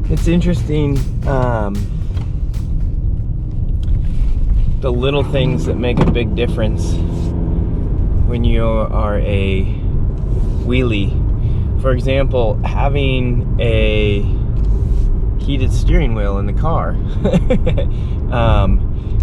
It's interesting, the little things that make a big difference when you are a wheelie. For example, having a heated steering wheel in the car.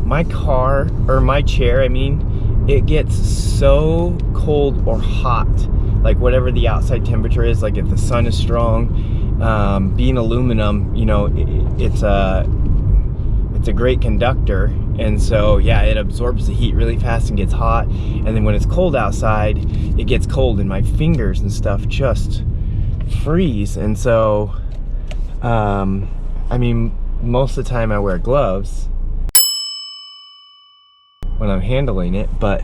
My car, or my chair, I mean, it gets so cold or hot, like whatever the outside temperature is, like if the sun is strong. Being aluminum, you know, it's a great conductor, and so yeah, it absorbs the heat really fast and gets hot, and then when it's cold outside, it gets cold and my fingers and stuff just freeze. And so I mean, most of the time I wear gloves when I'm handling it, but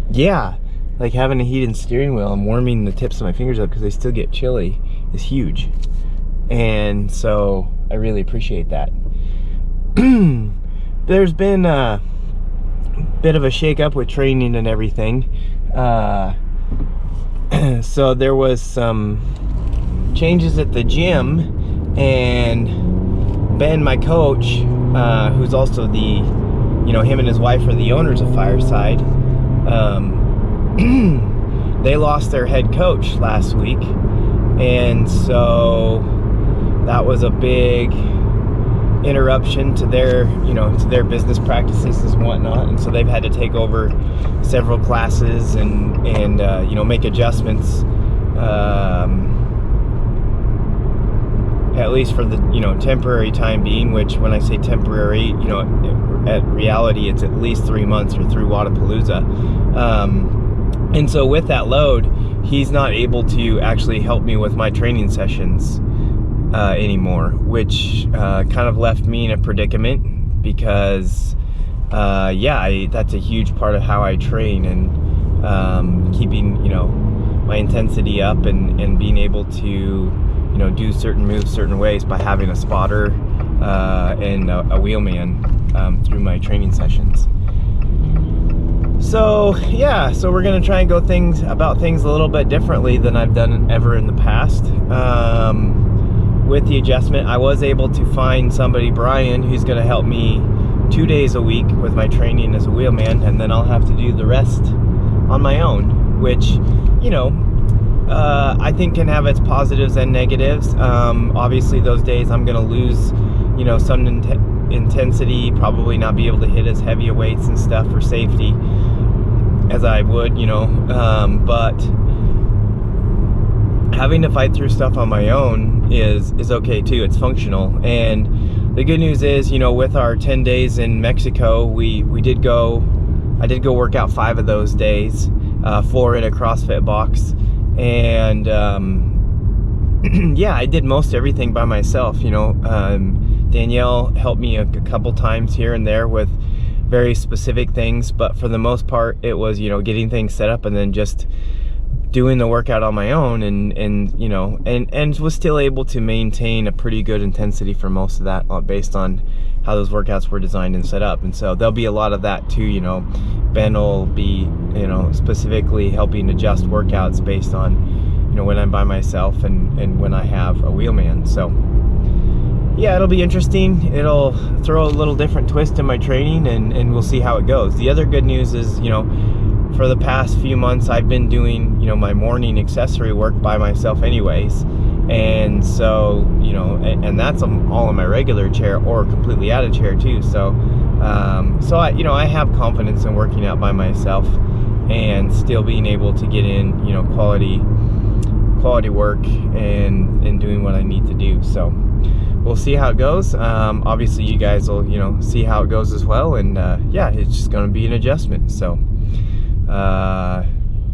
yeah, like having a heated steering wheel and warming the tips of my fingers up because they still get chilly is huge. And so I really appreciate that. There's been a bit of a shake-up with training and everything. So there was some changes at the gym, and Ben, my coach, who's also the, you know, him and his wife are the owners of Fireside. They lost their head coach last week, and so that was a big interruption to their, you know, to their business practices and whatnot. And so they've had to take over several classes and you know, make adjustments, at least for the, you know, temporary time being, which when I say temporary, you know, at reality it's at least 3 months or through Wodapalooza. And so with that load, he's not able to actually help me with my training sessions anymore, which kind of left me in a predicament because yeah, that's a huge part of how I train, and keeping, you know, my intensity up and being able to, you know, do certain moves certain ways by having a spotter and a wheelman through my training sessions. So yeah, so we're gonna try and go about things a little bit differently than I've done ever in the past. With the adjustment, I was able to find somebody, Brian, who's gonna help me 2 days a week with my training as a wheelman, and then I'll have to do the rest on my own, which, you know, I think can have its positives and negatives. Obviously those days I'm gonna lose, you know, some intensity, probably not be able to hit as heavy weights and stuff for safety as I would, you know, but having to fight through stuff on my own is okay too. It's functional. And the good news is, you know, with our 10 days in Mexico, I did go work out 5 of those days, 4 in a CrossFit box, and yeah, I did most everything by myself, you know. Danielle helped me a couple times here and there with very specific things, but for the most part it was, you know, getting things set up and then just doing the workout on my own, and you know, and was still able to maintain a pretty good intensity for most of that based on how those workouts were designed and set up. And so there'll be a lot of that too, you know. Ben will be, you know, specifically helping adjust workouts based on, you know, when I'm by myself and when I have a wheelman. So yeah, it'll be interesting. It'll throw a little different twist in my training, and we'll see how it goes. The other good news is, you know, for the past few months I've been doing, you know, my morning accessory work by myself anyways, and so, you know, and that's all in my regular chair or completely out of chair too. So so I, you know, I have confidence in working out by myself, and still being able to get in, you know, quality work and doing what I need to do. So we'll see how it goes. Obviously you guys will, you know, see how it goes as well, and yeah, it's just going to be an adjustment. So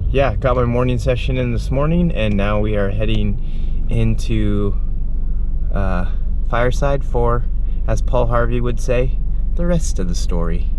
yeah, got my morning session in this morning, and now we are heading into Fireside for, as Paul Harvey would say, the rest of the story.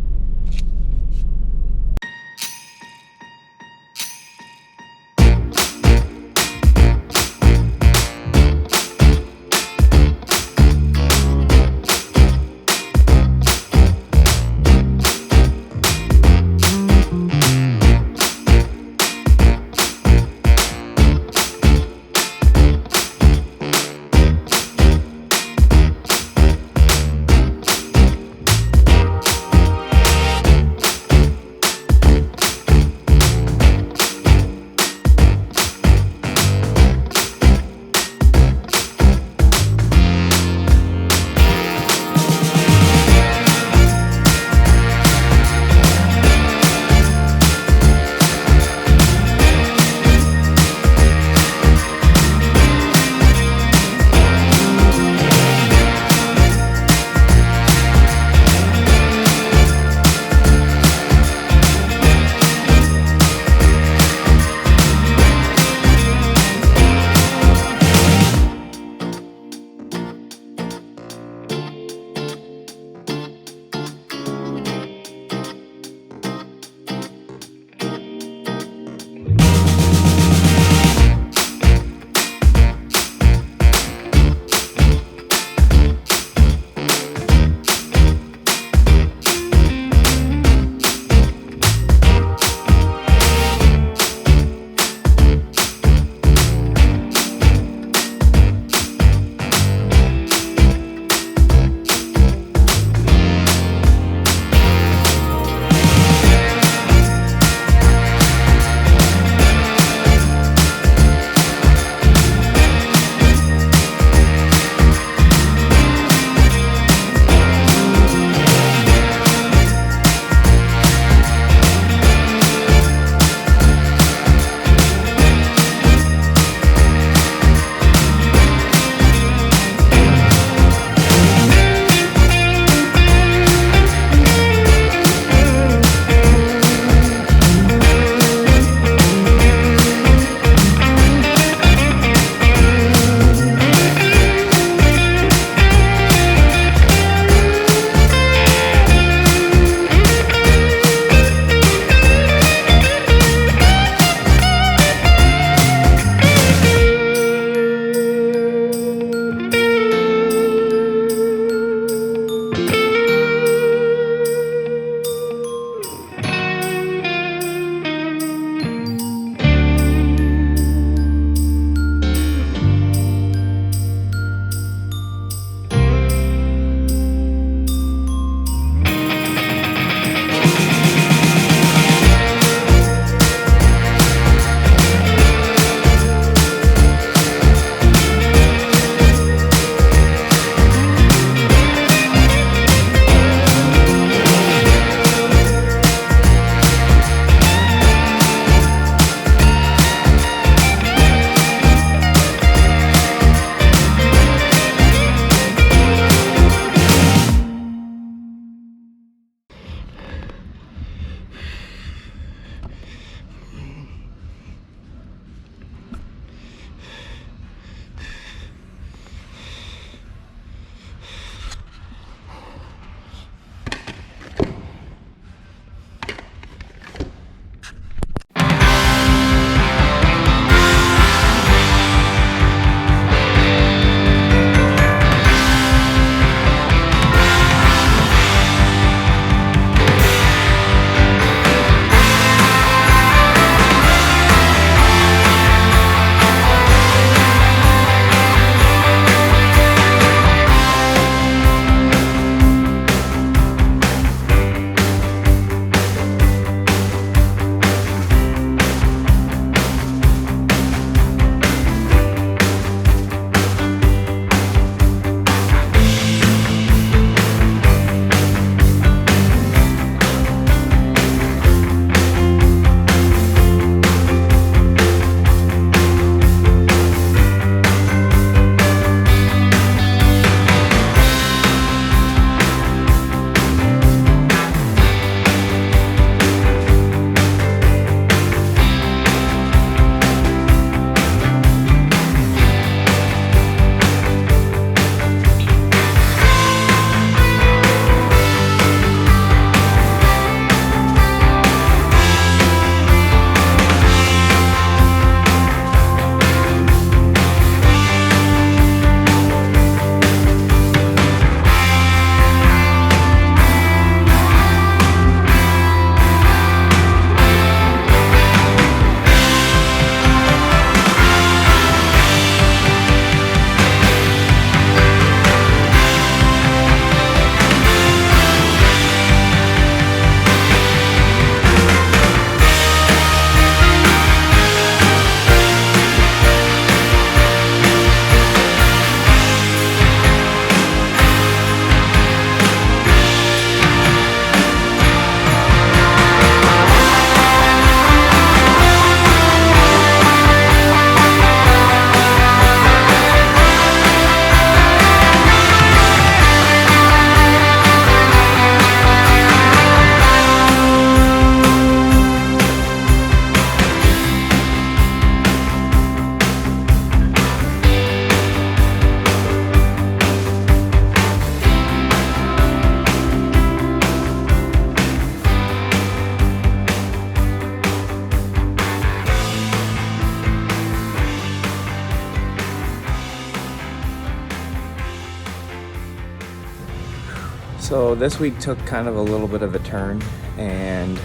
So this week took kind of a little bit of a turn, and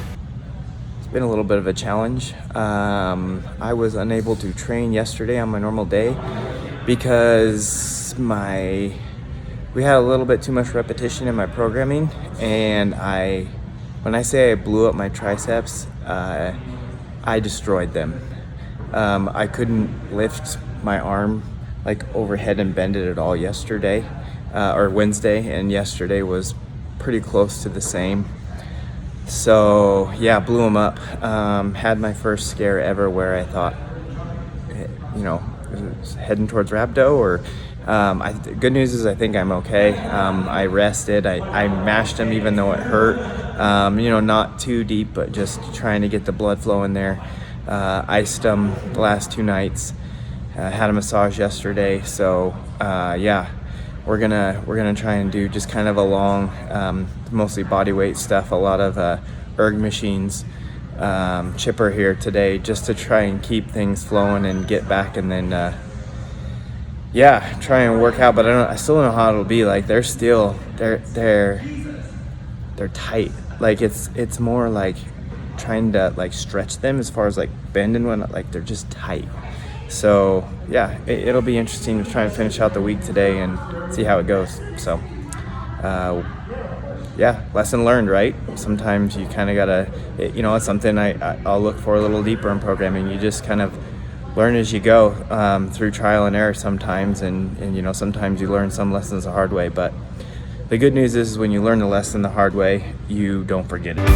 it's been a little bit of a challenge. I was unable to train yesterday on my normal day because we had a little bit too much repetition in my programming, and when I say I blew up my triceps, I destroyed them. I couldn't lift my arm like overhead and bend it at all yesterday, or Wednesday, and yesterday was pretty close to the same. So yeah, blew them up. Had my first scare ever where I thought, you know, it was heading towards rhabdo, or the good news is I think I'm okay. I rested. I mashed them even though it hurt. You know, not too deep, but just trying to get the blood flow in there. Iced them the last 2 nights. Had a massage yesterday. So yeah, we're gonna try and do just kind of a long, mostly body weight stuff. A lot of erg machines. Chipper here today just to try and keep things flowing and get back, and then yeah, try and work out. But I still don't know how it'll be. Like they're tight. Like it's more like trying to like stretch them as far as like bend and whatnot. Like they're just tight. So yeah, it'll be interesting to try and finish out the week today and see how it goes. So yeah, lesson learned, right? Sometimes you kind of gotta, you know, it's something I'll look for a little deeper in programming. You just kind of learn as you go, through trial and error sometimes, and you know, sometimes you learn some lessons the hard way. But the good news is when you learn the lesson the hard way, you don't forget it.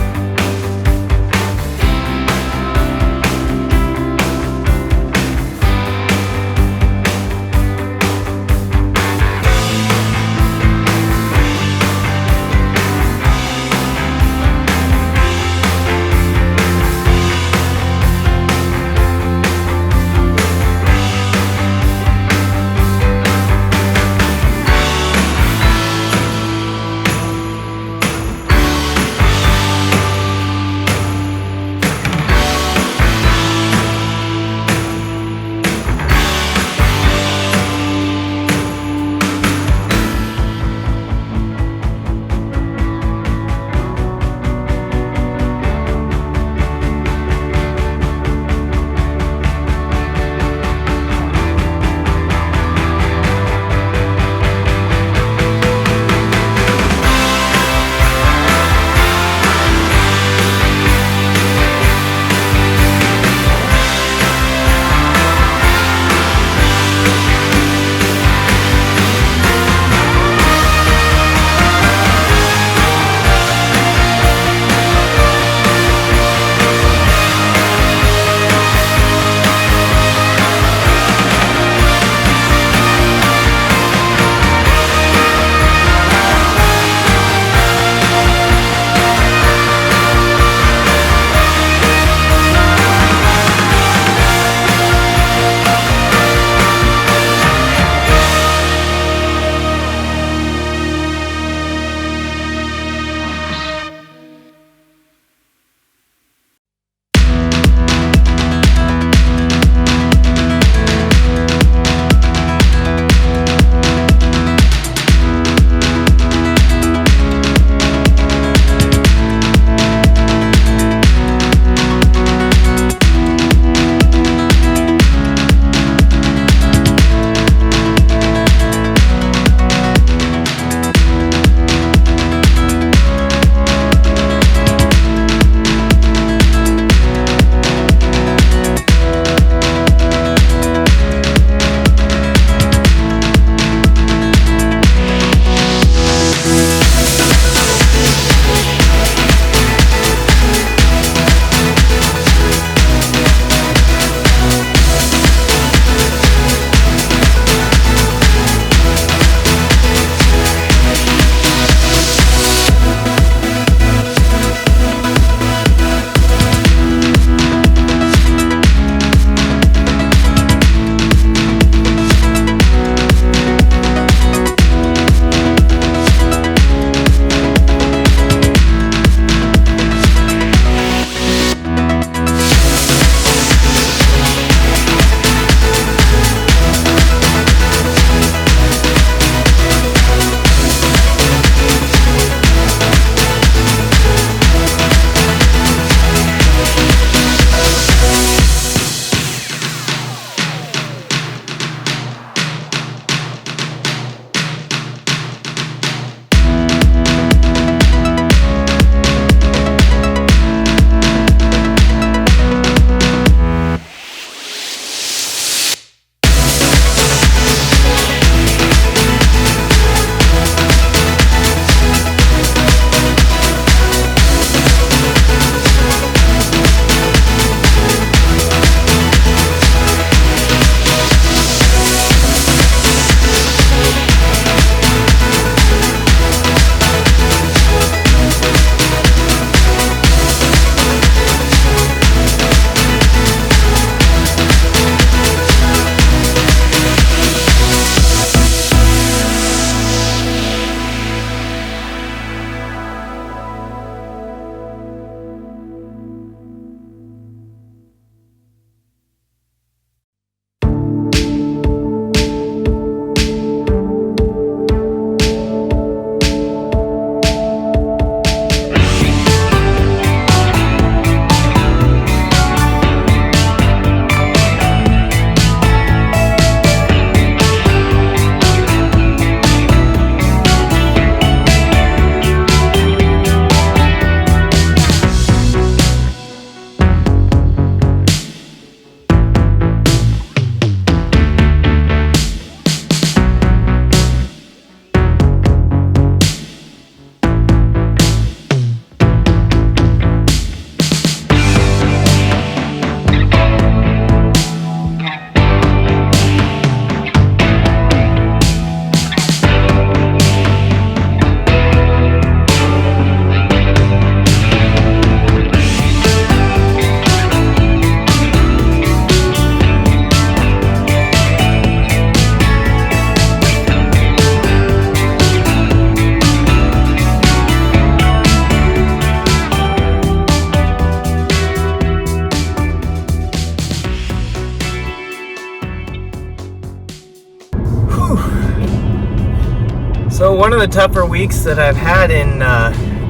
one of the tougher weeks that I've had in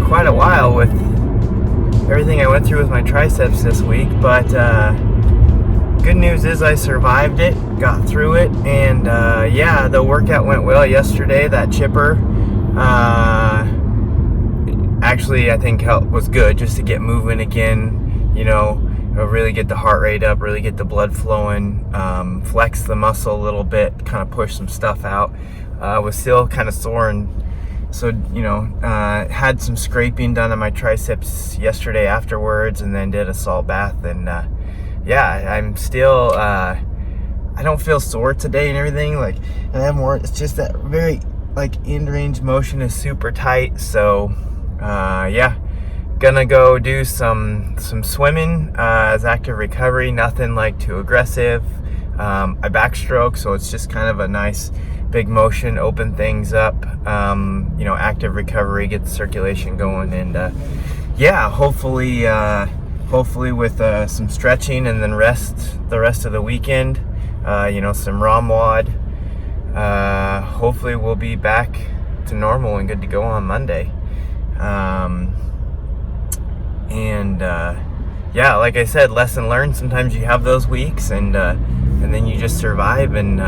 quite a while with everything I went through with my triceps this week, but good news is I survived it, got through it, and yeah, the workout went well yesterday. That chipper actually I think was good just to get moving again, you know, really get the heart rate up, really get the blood flowing, flex the muscle a little bit, kind of push some stuff out. Was still kind of sore, and so, you know, had some scraping done on my triceps yesterday afterwards, and then did a salt bath, and yeah, I'm still I don't feel sore today and everything, like, and I have more, it's just that very like end range motion is super tight. So yeah, gonna go do some swimming as active recovery, nothing like too aggressive. I backstroke, so it's just kind of a nice big motion, open things up, you know, active recovery, get the circulation going, and yeah, hopefully with some stretching and then the rest of the weekend, you know, some ROM WOD, hopefully we'll be back to normal and good to go on Monday. And yeah, like I said, lesson learned. Sometimes you have those weeks, and then you just survive, and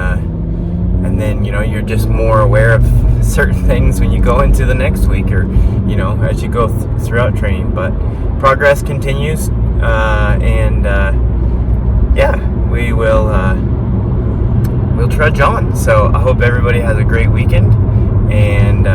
then, you know, you're just more aware of certain things when you go into the next week, or, you know, as you go throughout training. But progress continues, and yeah, we'll trudge on. So I hope everybody has a great weekend, and